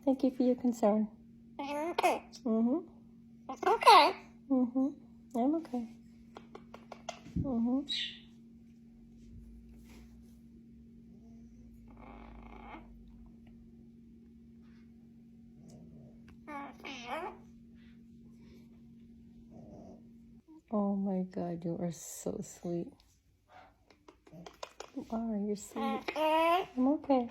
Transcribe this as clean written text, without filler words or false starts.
Thank you for your concern. Okay. I'm okay. Oh my God, you are so sweet. You are, you're sweet. I'm okay.